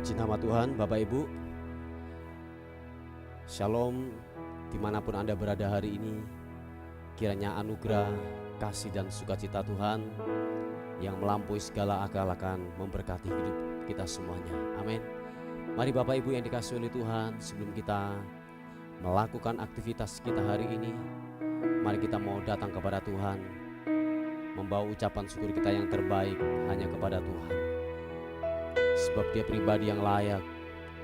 Puji nama Tuhan, Bapak Ibu. Shalom, dimanapun Anda berada hari ini. Kiranya anugerah, kasih dan sukacita Tuhan yang melampaui segala akal akan memberkati hidup kita semuanya. Amin. Mari Bapak Ibu yang dikasihi oleh Tuhan, sebelum kita melakukan aktivitas kita hari ini, mari kita mau datang kepada Tuhan, membawa ucapan syukur kita yang terbaik hanya kepada Tuhan. Sebab Dia pribadi yang layak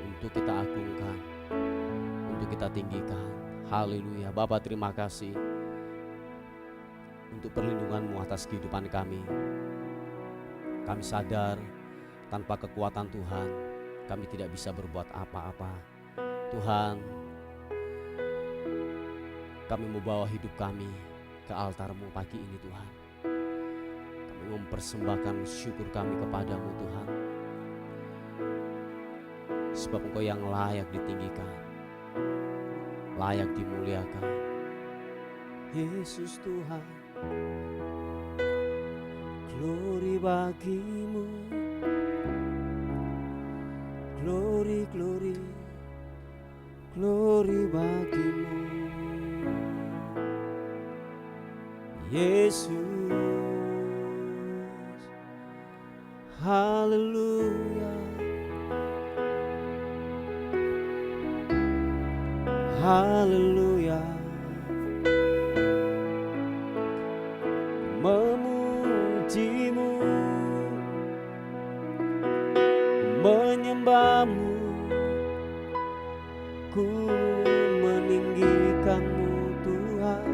untuk kita agungkan, untuk kita tinggikan. Haleluya. Bapa, terima kasih untuk perlindungan-Mu atas kehidupan kami. Kami sadar tanpa kekuatan Tuhan kami tidak bisa berbuat apa-apa. Tuhan, kami membawa hidup kami ke altar-Mu pagi ini Tuhan. Kami mempersembahkan syukur kami kepada-Mu Tuhan. Sebab Engkau yang layak ditinggikan, layak dimuliakan. Yesus Tuhan, glory bagi-Mu, glory, glory, glory bagi-Mu. Yesus, haleluya. Haleluya. Memuji-Mu, menyembah-Mu, ku meninggikan-Mu Tuhan.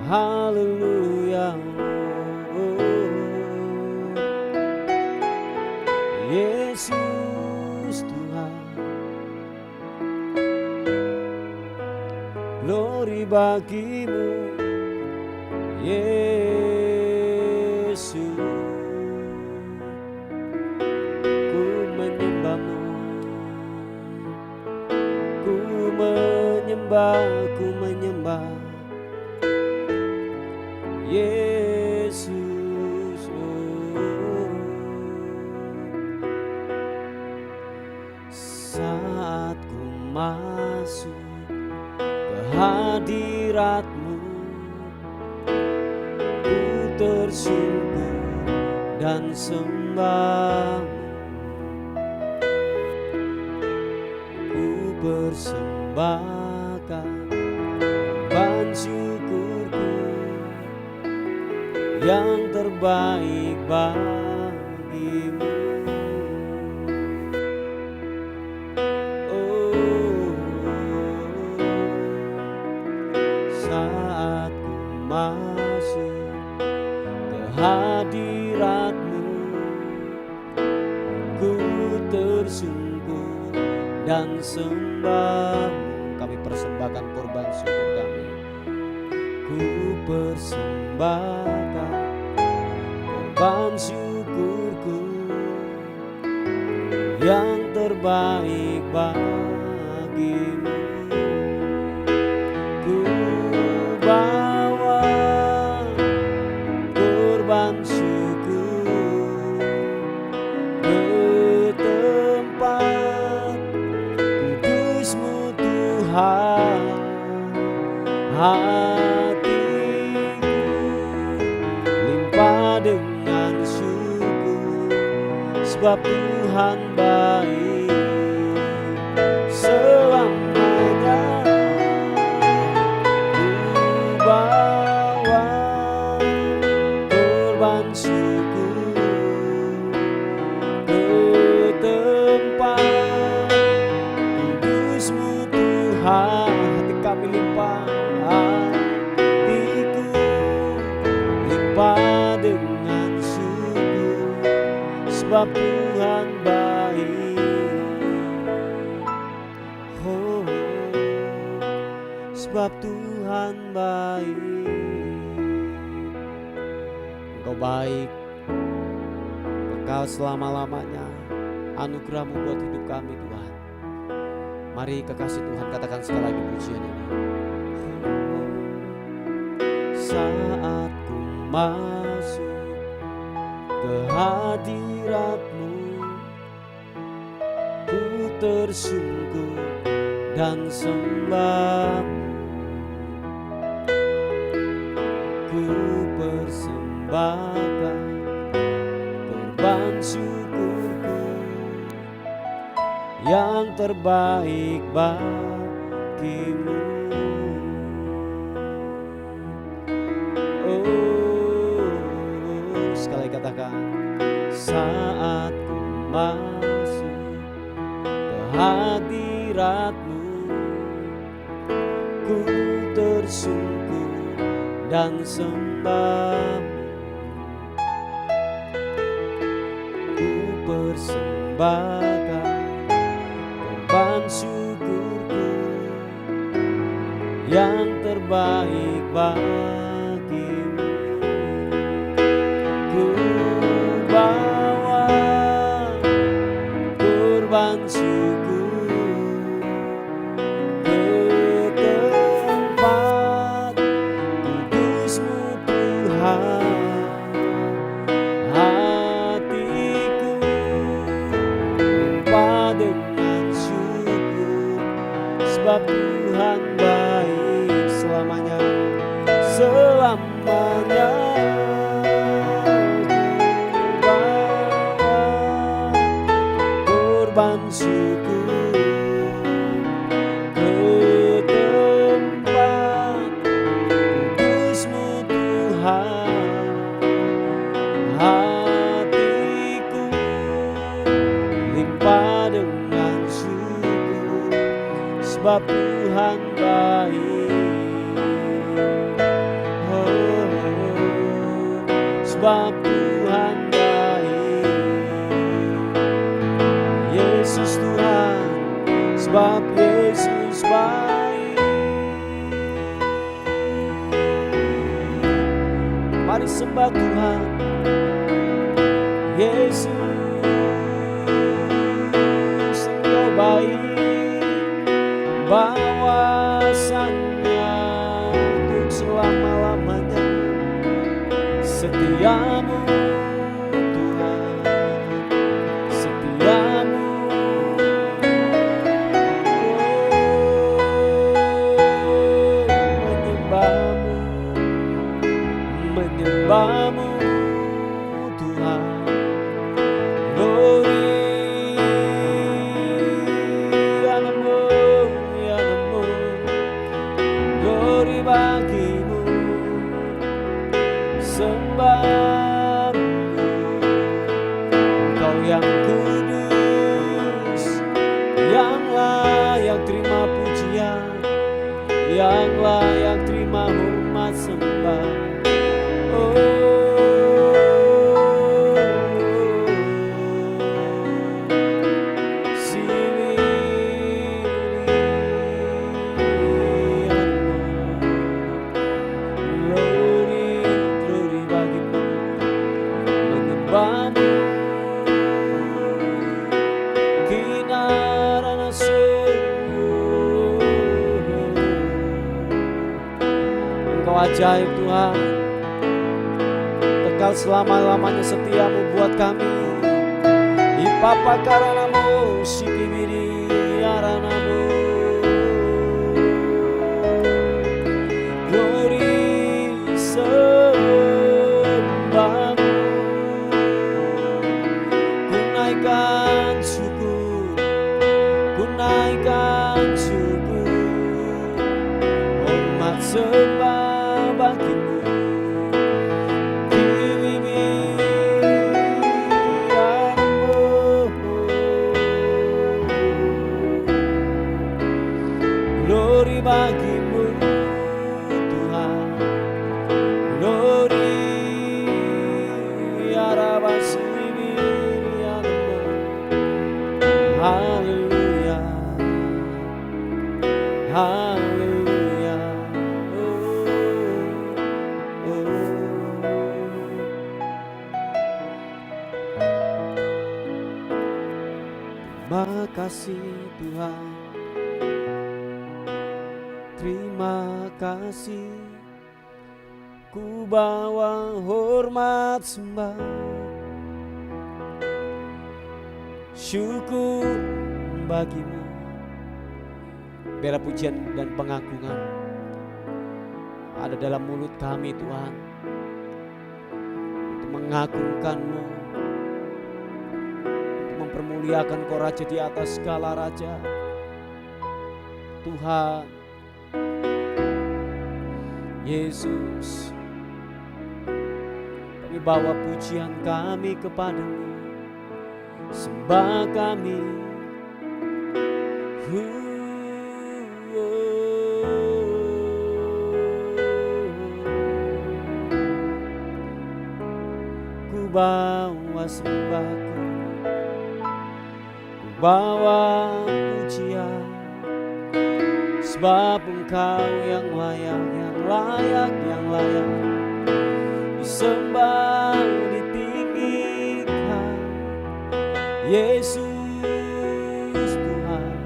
Haleluya. Yesus Tuhan, glory bagi-Mu, Yesus. Ku menyembah-Mu, ku menyembah, ku menyembah Yesus. Saat ku masuk hadirat-Mu, ku tersungkur dan sembah-Mu, ku persembahkan ban syukurku yang terbaik bagi-Mu. Masuk ke hadirat-Mu, ku tersungkur dan sembah-Mu. Kami persembahkan korban syukur kami, ku persembahkan korban syukurku yang terbaik bagi-Mu. Bawa korban syukur ke tempat kudus-Mu Tuhan. Hatiku limpah dengan syukur, sebab Tuhan baik selamanya. Hati kami limpah, hatiku limpah dengan syukur, sebab Tuhan baik. Oh, sebab Tuhan baik. Engkau baik, kekal selama-lamanya. Anugerah-Mu buat hidup kami Tuhan. Mari kekasih Tuhan katakan sekali lagi pujian ini. Saat ku masuk kehadirat-Mu, ku tersungkur dan sembah-Mu. Ku persembahkan korban syukurku yang terbaik bagimu. Oh, sekali katakan, saat ku masuk ke hadirat-Mu, ku tersungkur dan sembah-Mu. Ku persembahkan korban syukurku yang terbaik bagimu. Ku bawa korban syukur ke tempat kudus-Mu Tuhan. Hatiku limpah dengan syukur, sebab Tuhan baik selamanya, selamanya. Korban syukur ke tempat kudus-Mu Tuhan. Hatiku limpah dengan syukur, sebab Tuhan baik. Sebab Tuhan baik. Yesus Tuhan, sebab Yesus baik. Mari sembah Tuhan. Yesus, Engkau baik, bahwasannya untuk selama-lamanya. Setiamu Tuhan, setiamu. Menyembah-Mu, menyembah-Mu Tuhan. Glory, namamu, namamu, glory bagimu. Sembah-Mu, Engkau yang kudus, yang layak terima pujian, yang layak terima hormat sembah. Engkau ajaib Tuhan, kekal selama-lamanya setiamu buat kami. Ipapa karanamu, sikibiri aranamu. Glory sembahmu, ku naikkan syukur, ku naikkan syukur, hormat sembah bagimu. Glory bagimu Tuhan, glory arabasimi anamu. Haleluya, haleluya. Terima kasih Tuhan, terima kasih. Ku bawa hormat sembah syukur bagimu. Biar pujian dan pengagungan ada dalam mulut kami Tuhan, untuk mengagungkan-Mu, untuk mempermuliakan Kau Raja di atas segala raja. Tuhan Yesus, kami bawa pujian kami kepadamu, sembah kami. Ku bawa sembahku, ku bawa pujian, sebab Engkau yang layak, yang layak, yang layak disembah, ditinggikan. Yesus Tuhan,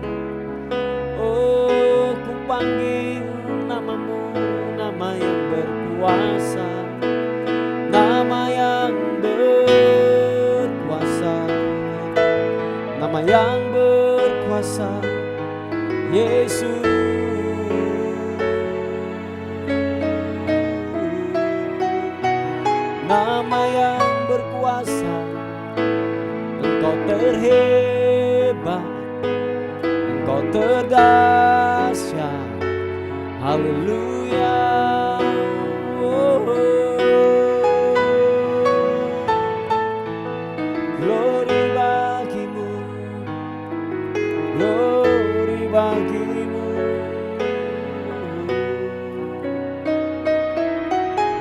oh ku panggil namamu, nama yang berkuasa, nama yang berkuasa, nama yang berkuasa, Yesus. Nama yang berkuasa, Engkau terhebat, Engkau terdahsyat. Haleluya. Glory bagimu, glory bagimu.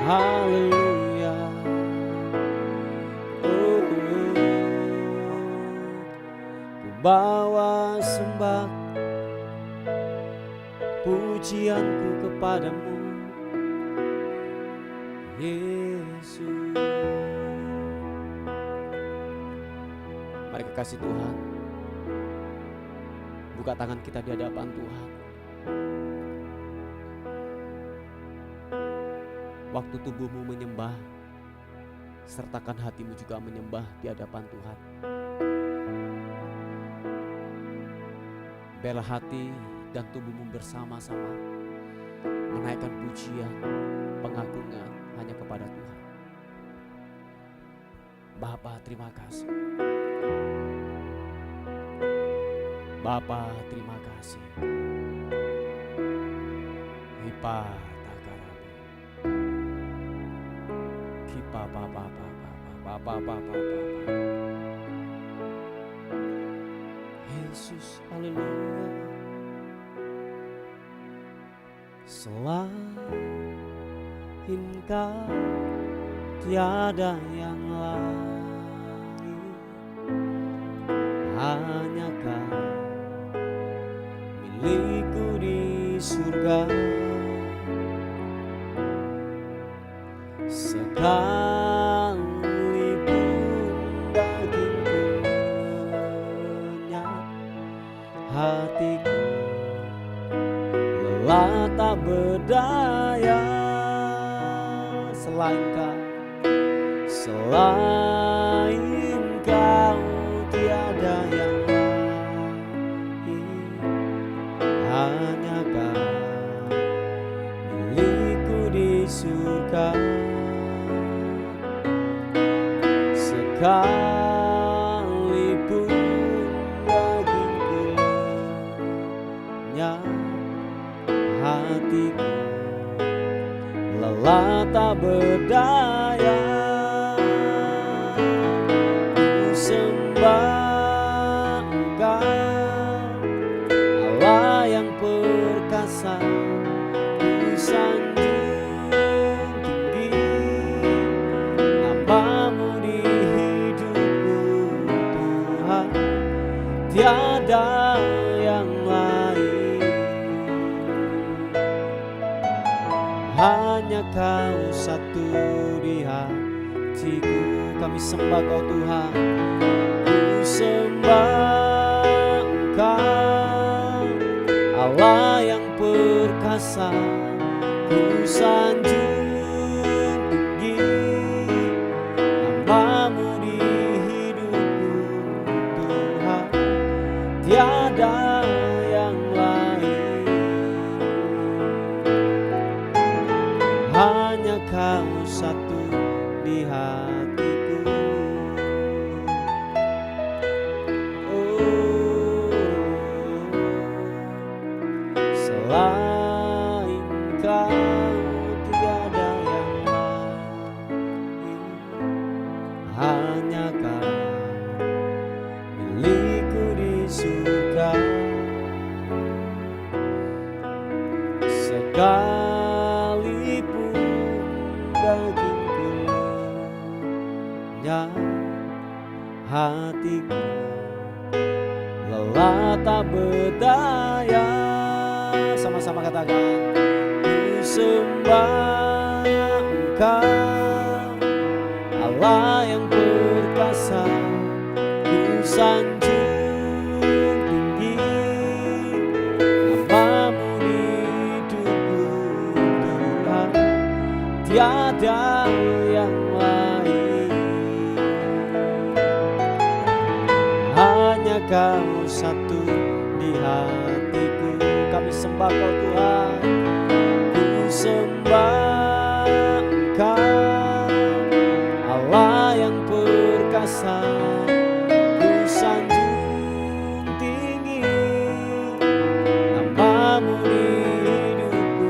Haleluya. Ku bawa sembah pujianku kepadamu, Yesus. Mari kekasih Tuhan, buka tangan kita di hadapan Tuhan. Waktu tubuhmu menyembah, sertakan hatimu juga menyembah di hadapan Tuhan. Biarlah hati dan tubuhmu bersama-sama menaikkan pujian, pengagungan hanya kepada Tuhan. Bapa, terima kasih. Bapa, terima kasih. Hipa takarabu, kipa papa papa papa. Yesus, haleluya. Selain Kau tiada yang lain, hanya Kau milikku di surga. Sekalipun dagingku lenyap, hatiku lelah tak berdaya. Selain Kau tiada yang lain, hanya Kau milikku di surga. Sekalipun dagingku lenyap, hatiku lelah tak berdaya. Ku sembah Engkau, Allah yang perkasa. Ku sanjung tinggi namamu di hidupku Tuhan, tiada yang lain. Hanya Kau satu di hatiku. Kami sembah Kau Tuhan. Ku sembah Engkau, Allah yang perkasa. Ku sanjung tinggi namamu di hidupku hanya Kau milikku di surga. Sekalipun dagingku lenyap, hatiku lelah tak berdaya. Sama-sama katakan, ku sembah Engkau, Allah yang perkasa. Ku sanjung tinggi namamu di hidupku Tuhan, tiada yang lain. Hanya Kau satu di hatiku. Kami sembah Kau Tuhan. Ku sembah Engkau, Allah yang perkasa. Ku sanjung tinggi namamu di hidupku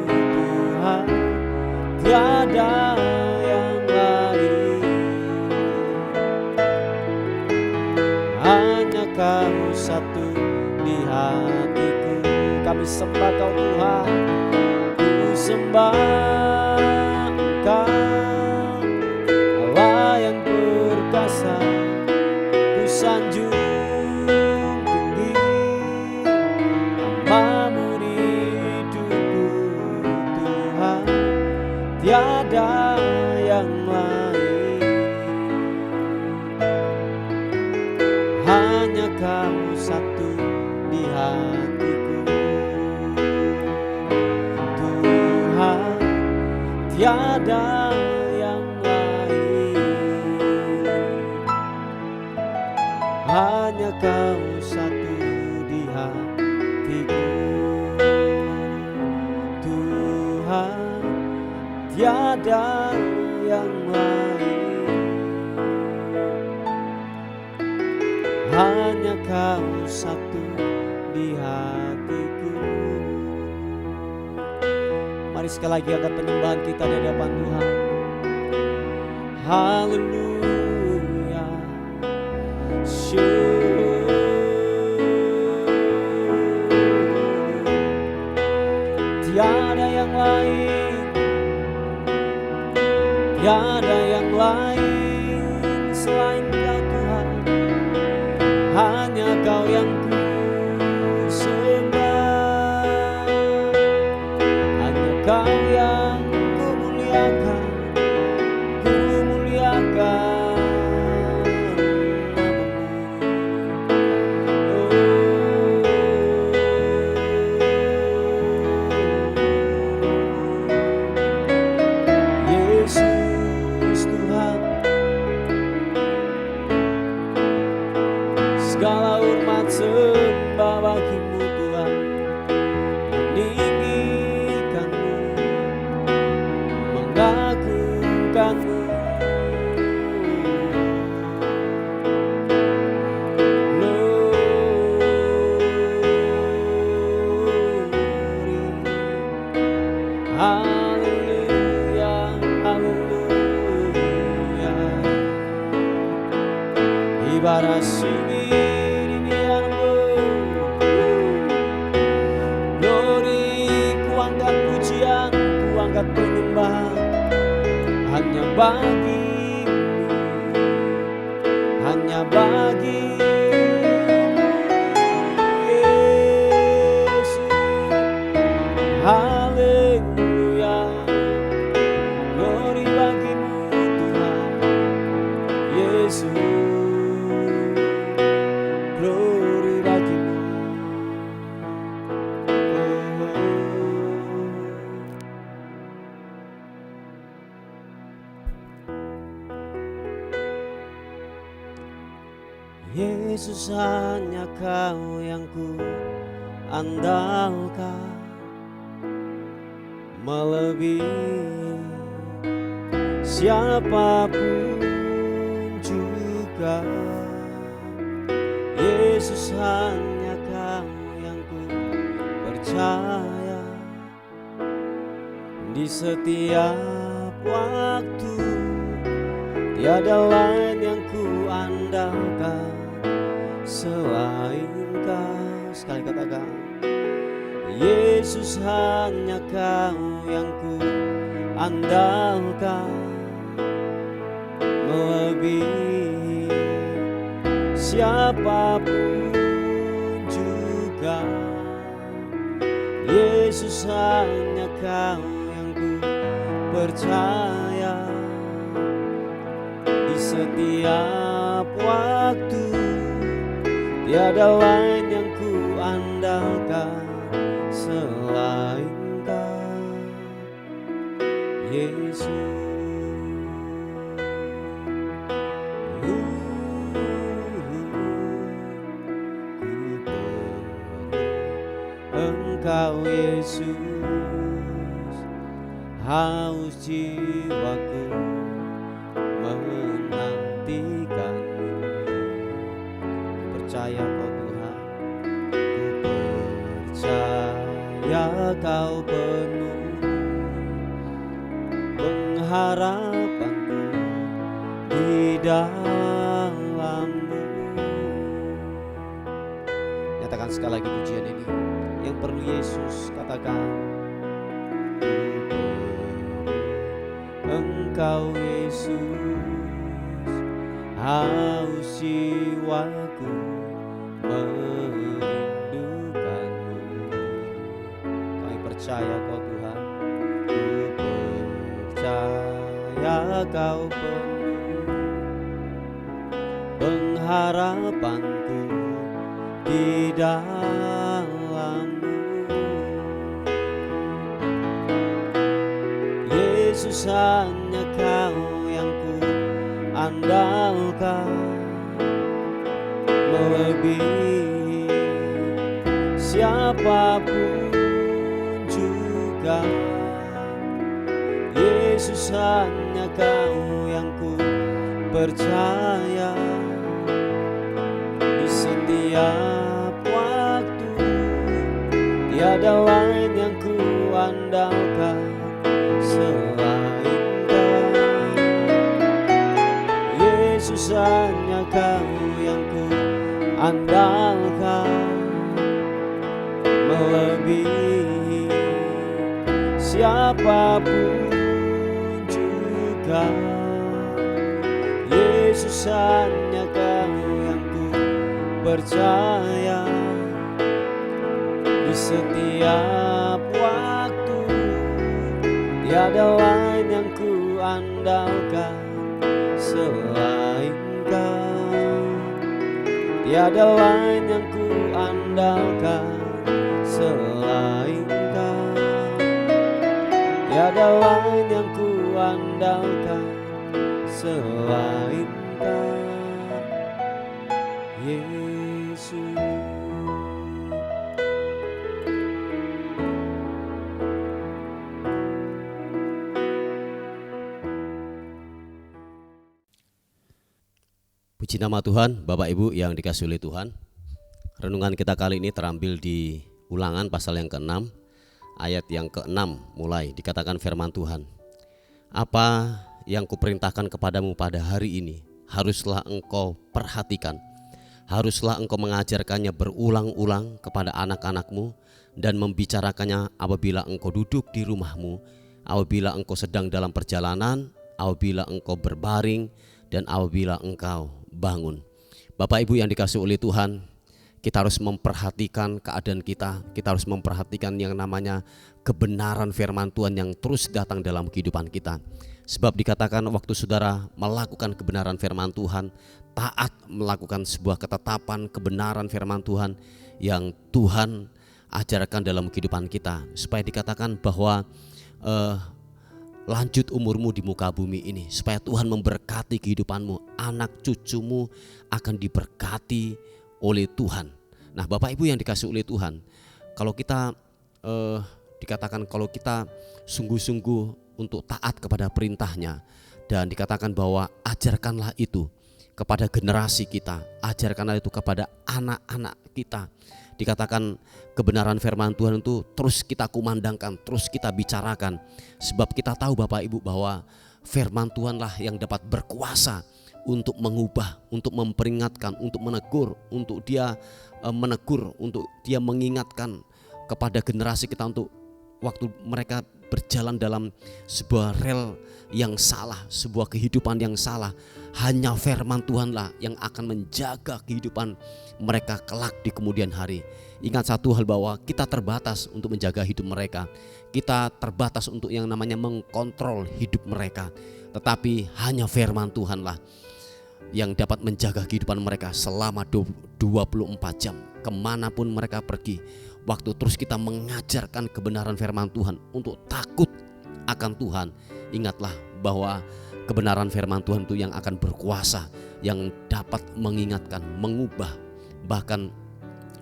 Tuhan, tiada yang lain. Hanya Kau satu di hatiku. Kami sembah Kau Tuhan. Ku sembah Engkau, Allah yang perkasa. Ku sanjung tinggi namamu di hidupku Tuhan, tiada yang lain. Hanya Kau satu di hatiku Tuhan, tiada yang lain. Hanya Kau satu di hatiku Tuhan, tiada yang lain. Hanya Kau satu di hatiku. Mari sekali lagi angkat penyembahan kita di hadapan Tuhan. Haleluya. Tiada yang lain, tiada yang lain selain Kau Tuhan. Hanya Kau yang ku sembah, hanya Kau yang ku muliakan, ku muliakan namamu. Yesus Tuhan, segala hormat sembah bagimu Tuhan, meninggikanmu, mengagungkanmu. Glory, haleluya, haleluya. Ibarat sunyi angkat penyembahan hanya bagimu, hanya bagimu Yesus. Haleluya, glory bagimu Tuhan Yesus, glory bagimu. Yesus, hanya Kau yang ku andalkan, melebihi siapapun juga. Yesus, hanya Kau yang ku percaya, di setiap waktu tiada lain yang ku andalkan selain Kau. Sekali katakan, Yesus hanya Kau yang ku andalkan, melebihi siapapun juga. Yesus hanya Kau yang ku percaya, di setiap waktu tiada lain yang ku andalkan selain Kau, Yesus. Engkau Yesus, haus jiwaku menantikan-Mu. Percaya Kau Tuhan, ku percaya Kau penuh pengharapanku di dalam-Mu. Nyatakan sekali lagi pujian ini. Yang perlu Yesus katakan, Engkau Yesus, haus jiwaku merindukan-Mu. Kami percaya Kau Tuhan, ku percaya Kau penuh pengharapanku di dalam-Mu. Yesus hanya Kau yang ku andalkan, melebihi siapapun juga. Yesus hanya Kau yang ku percaya, di setiap waktu tiada lain yang ku andalkan selain Kau. Yesus hanya Kau yang ku andalkan, melebihi siapapun juga. Yesus hanya Kau yang ku percaya, di setiap waktu tiada lain yang ku andalkan selain Kau. Tiada lain yang ku andalkan selain Kau. Tiada lain yang ku andalkan selain Kau, Yesus. Puji nama Tuhan, Bapak Ibu yang dikasihi oleh Tuhan. Renungan kita kali ini terambil di Ulangan pasal yang ke-6, ayat yang ke-6 mulai. Dikatakan firman Tuhan, apa yang kuperintahkan kepadamu pada hari ini, haruslah engkau perhatikan, haruslah engkau mengajarkannya berulang-ulang kepada anak-anakmu dan membicarakannya apabila engkau duduk di rumahmu, apabila engkau sedang dalam perjalanan, apabila engkau berbaring, dan apabila engkau bangun. Bapak Ibu yang dikasihi oleh Tuhan, kita harus memperhatikan keadaan kita harus memperhatikan yang namanya kebenaran firman Tuhan yang terus datang dalam kehidupan kita. Sebab dikatakan waktu saudara melakukan kebenaran firman Tuhan, taat melakukan sebuah ketetapan kebenaran firman Tuhan yang Tuhan ajarkan dalam kehidupan kita, supaya dikatakan bahwa lanjut umurmu di muka bumi ini, supaya Tuhan memberkati kehidupanmu, anak cucumu akan diberkati oleh Tuhan. Nah Bapak Ibu yang dikasihi oleh Tuhan, kalau kita dikatakan kalau kita sungguh-sungguh untuk taat kepada perintahnya, dan dikatakan bahwa ajarkanlah itu kepada generasi kita, ajarkanlah itu kepada anak-anak kita. Dikatakan kebenaran firman Tuhan itu terus kita kumandangkan, terus kita bicarakan. Sebab kita tahu Bapak Ibu bahwa Firman Tuhanlah yang dapat berkuasa untuk mengubah, untuk memperingatkan, untuk menegur, untuk dia menegur, untuk dia mengingatkan kepada generasi kita untuk waktu mereka berjalan dalam sebuah rel yang salah, sebuah kehidupan yang salah. Hanya firman Tuhanlah yang akan menjaga kehidupan mereka kelak di kemudian hari. Ingat satu hal, bahwa kita terbatas untuk menjaga hidup mereka. Kita terbatas untuk yang namanya mengkontrol hidup mereka. Tetapi hanya firman Tuhanlah yang dapat menjaga kehidupan mereka selama 24 jam. Kemanapun mereka pergi, waktu terus kita mengajarkan kebenaran firman Tuhan untuk takut akan Tuhan. Ingatlah bahwa kebenaran firman Tuhan itu yang akan berkuasa, yang dapat mengingatkan, mengubah, bahkan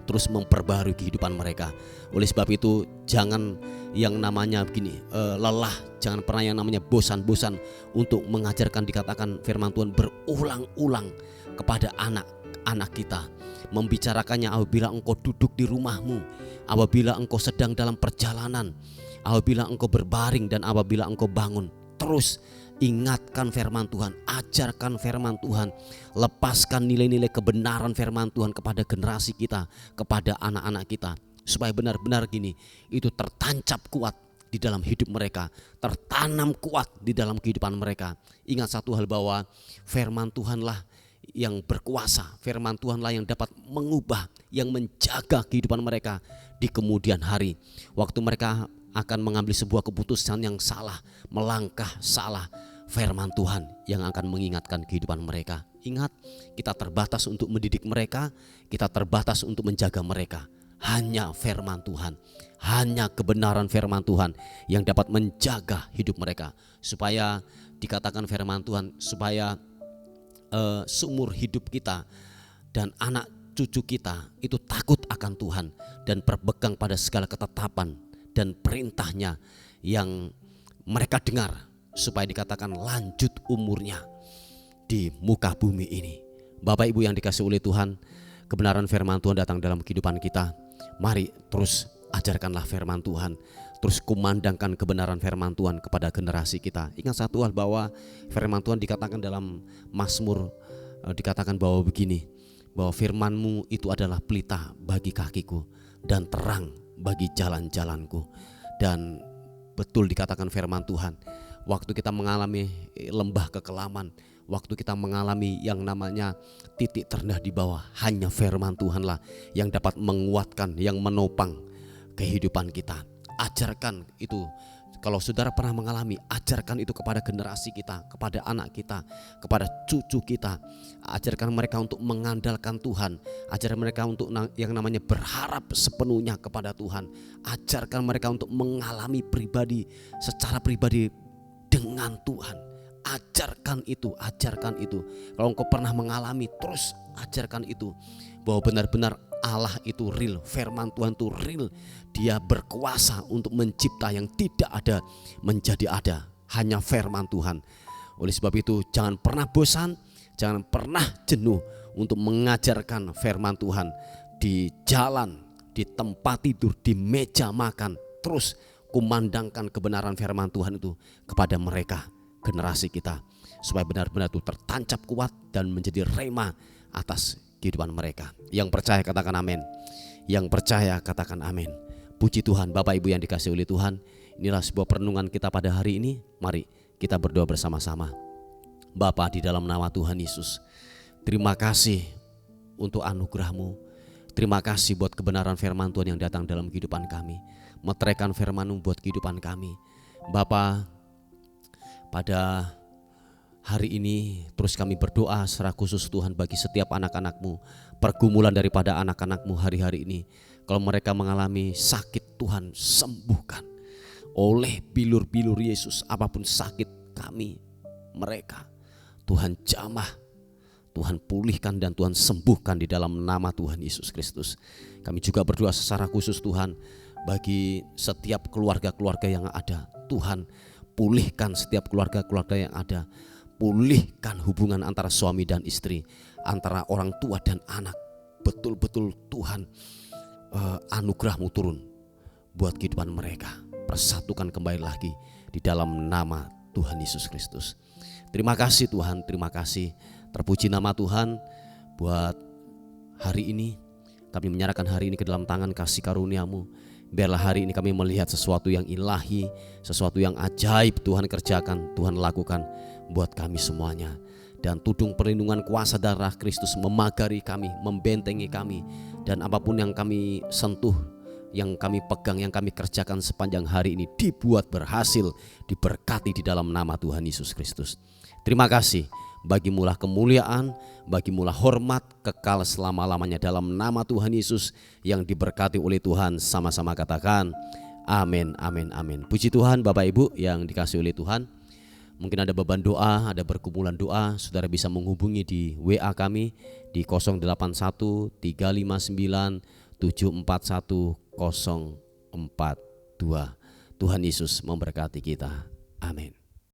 terus memperbarui kehidupan mereka. Oleh sebab itu jangan yang namanya begini, lelah, jangan pernah yang namanya bosan-bosan untuk mengajarkan, dikatakan firman Tuhan berulang-ulang kepada anak-anak kita. Membicarakannya apabila engkau duduk di rumahmu, apabila engkau sedang dalam perjalanan, apabila engkau berbaring, dan apabila engkau bangun. Terus ingatkan firman Tuhan, ajarkan firman Tuhan, lepaskan nilai-nilai kebenaran firman Tuhan kepada generasi kita, kepada anak-anak kita, supaya benar-benar gini, itu tertancap kuat di dalam hidup mereka, tertanam kuat di dalam kehidupan mereka. Ingat satu hal, bahwa firman Tuhanlah yang berkuasa, firman Tuhanlah yang dapat mengubah, yang menjaga kehidupan mereka di kemudian hari. Waktu mereka akan mengambil sebuah keputusan yang salah, melangkah salah, firman Tuhan yang akan mengingatkan kehidupan mereka. Ingat, kita terbatas untuk mendidik mereka, kita terbatas untuk menjaga mereka. Hanya firman Tuhan, hanya kebenaran firman Tuhan yang dapat menjaga hidup mereka. Supaya dikatakan firman Tuhan, supaya seumur hidup kita dan anak cucu kita itu takut akan Tuhan dan berpegang pada segala ketetapan dan perintahnya yang mereka dengar, supaya dikatakan lanjut umurnya di muka bumi ini. Bapak Ibu yang dikasihi oleh Tuhan, kebenaran firman Tuhan datang dalam kehidupan kita. Mari terus ajarkanlah firman Tuhan, terus kumandangkan kebenaran firman Tuhan kepada generasi kita. Ingat satu hal, bahwa firman Tuhan dikatakan dalam Mazmur, dikatakan bahwa begini, bahwa firman-Mu itu adalah pelita bagi kakiku dan terang bagi jalan-jalanku. Dan betul dikatakan firman Tuhan, waktu kita mengalami lembah kekelaman, waktu kita mengalami yang namanya titik terendah di bawah, hanya firman Tuhanlah yang dapat menguatkan, yang menopang kehidupan kita. Ajarkan itu. Kalau saudara pernah mengalami, ajarkan itu kepada generasi kita, kepada anak kita, kepada cucu kita. Ajarkan mereka untuk mengandalkan Tuhan. Ajarkan mereka untuk yang namanya berharap sepenuhnya kepada Tuhan. Ajarkan mereka untuk mengalami pribadi, secara pribadi dengan Tuhan. Ajarkan itu, ajarkan itu. Kalau engkau pernah mengalami, terus ajarkan itu, bahwa benar-benar Allah itu real, firman Tuhan itu real. Dia berkuasa untuk mencipta yang tidak ada menjadi ada, hanya firman Tuhan. Oleh sebab itu jangan pernah bosan, jangan pernah jenuh untuk mengajarkan firman Tuhan di jalan, di tempat tidur, di meja makan. Terus kumandangkan kebenaran firman Tuhan itu kepada mereka, generasi kita, supaya benar-benar itu tertancap kuat dan menjadi rema atas kehidupan mereka. Yang percaya katakan amin. Yang percaya katakan amin. Puji Tuhan. Bapak Ibu yang dikasihi oleh Tuhan, inilah sebuah perenungan kita pada hari ini. Mari kita berdoa bersama-sama. Bapa, di dalam nama Tuhan Yesus, terima kasih untuk anugerah-Mu. Terima kasih buat kebenaran firman Tuhan yang datang dalam kehidupan kami, meteraikan firman-Mu buat kehidupan kami. Bapa, pada hari ini terus kami berdoa secara khusus Tuhan bagi setiap anak-anak-Mu, pergumulan daripada anak-anak-Mu hari-hari ini. Kalau mereka mengalami sakit, Tuhan sembuhkan oleh bilur-bilur Yesus. Apapun sakit kami, mereka, Tuhan jamah, Tuhan pulihkan dan Tuhan sembuhkan di dalam nama Tuhan Yesus Kristus. Kami juga berdoa secara khusus Tuhan bagi setiap keluarga-keluarga yang ada. Tuhan pulihkan setiap keluarga-keluarga yang ada. Pulihkan hubungan antara suami dan istri, antara orang tua dan anak. Betul-betul Tuhan, anugerah-Mu turun buat kehidupan mereka. Persatukan kembali lagi di dalam nama Tuhan Yesus Kristus. Terima kasih Tuhan, terima kasih. Terpuji nama Tuhan buat hari ini. Kami menyerahkan hari ini ke dalam tangan kasih karunia-Mu. Biarlah hari ini kami melihat sesuatu yang ilahi, sesuatu yang ajaib Tuhan kerjakan, Tuhan lakukan buat kami semuanya. Dan tudung perlindungan kuasa darah Kristus memagari kami, membentengi kami. Dan apapun yang kami sentuh, yang kami pegang, yang kami kerjakan sepanjang hari ini dibuat berhasil, diberkati di dalam nama Tuhan Yesus Kristus. Terima kasih. Bagimulah kemuliaan, bagimulah hormat kekal selama-lamanya dalam nama Tuhan Yesus yang diberkati oleh Tuhan. Sama-sama katakan amin, amin, amin. Puji Tuhan Bapak Ibu yang dikasihi oleh Tuhan. Mungkin ada beban doa, ada pergumulan doa, saudara bisa menghubungi di WA kami di 081 359 741 042. Tuhan Yesus memberkati kita. Amin.